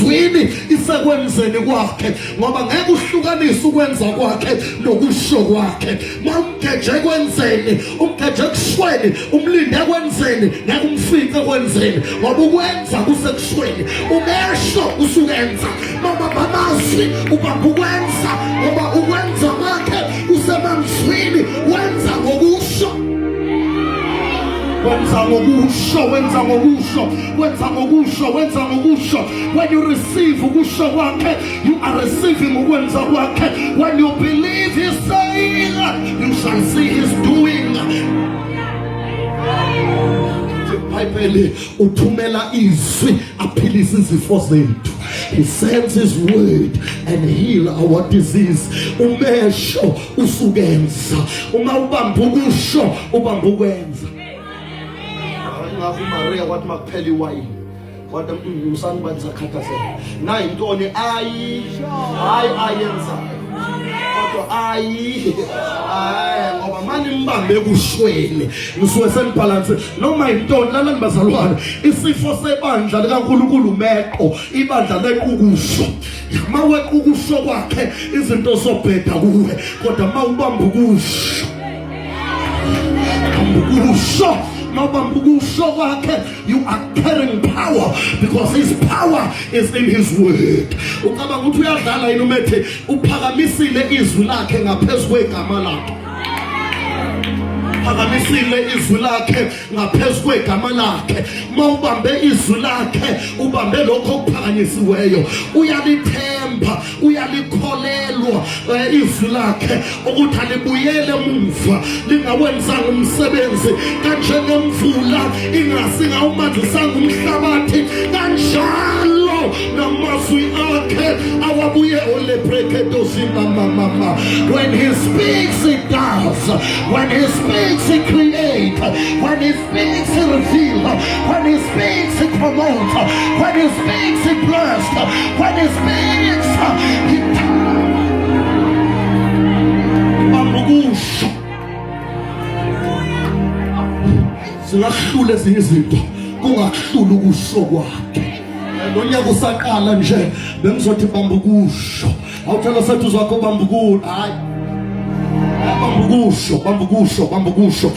emazwini isekwenzeni kwakhe, ngoba ngeke uhlukanise ukwenza kwakhe nokusho kwakhe. Mawumgeje ekwenzeni, umgeje ekushweni, umlinde ekwenzeni, ngeke umfice ekwenzeni, ngoba ukwenza kusekushweni, umesho usukenza. Noma amazwi ubamba ukwenza, ngoba ukwenza kwakhe usemazwini, wenza ngokusho. Wenza ngokusho, wenza ngokusho, wenza ngokusho, wenza ngokusho. When you receive ukusho kwakhe, you are receiving ukwenza kwakhe. When you believe his saying, you shall see his doing. iBhayibheli uthumela izwi aphilisa izifo zethu. He sends his word and heal our disease. Umesho usukenza. Uma ubamba ukusho, ubamba ukwenza. Maria wathi makuphela iwayini wathi umsana banza khathazela na intoni ayenza kodwa ngoba manje mbambe kushweni ngisuke senibhalanse noma intoni lalani bazalwane. Isifo sebandla likaNkulunkulu umeqo, ibandla lequkusho. Mawe ukusho kwakhe izinto zobheda kuwe, kodwa mawubamba ukusho you are carrying power, because his power is in his word. Ucabanga ukuthi uyadlala yini umethe uphakamisile izwi lakhe ngaphezu kwegama lakhe? Phakamisile izwi lakhe ngaphezu kwegama lakhe. Mawubambe izwi lakhe, ubambe lokho okuphakanyisiweyo. Uyalithemba, uyalikholelwa izwi lakhe ukuthi alibuyele emuva lingawenzanga umsebenzi. Kanjengemvula ingasinga umandlisanga umhlabathi, kanjalo namazwi akhe awabuye olebrekedosina mama. When he speaks it does. When he speaks he creates. When he speaks he reveals. When he speaks he promotes. When he speaks he blesses. When he speaks he bamukusho. Singahlule ezinye izinto kungahluli ukusho kwakhe. Nonyaka usaqala nje bengizothi bamba ukusho. Awuthela sethu zakho bamba ukusho. Hayi. Bamba ukusho.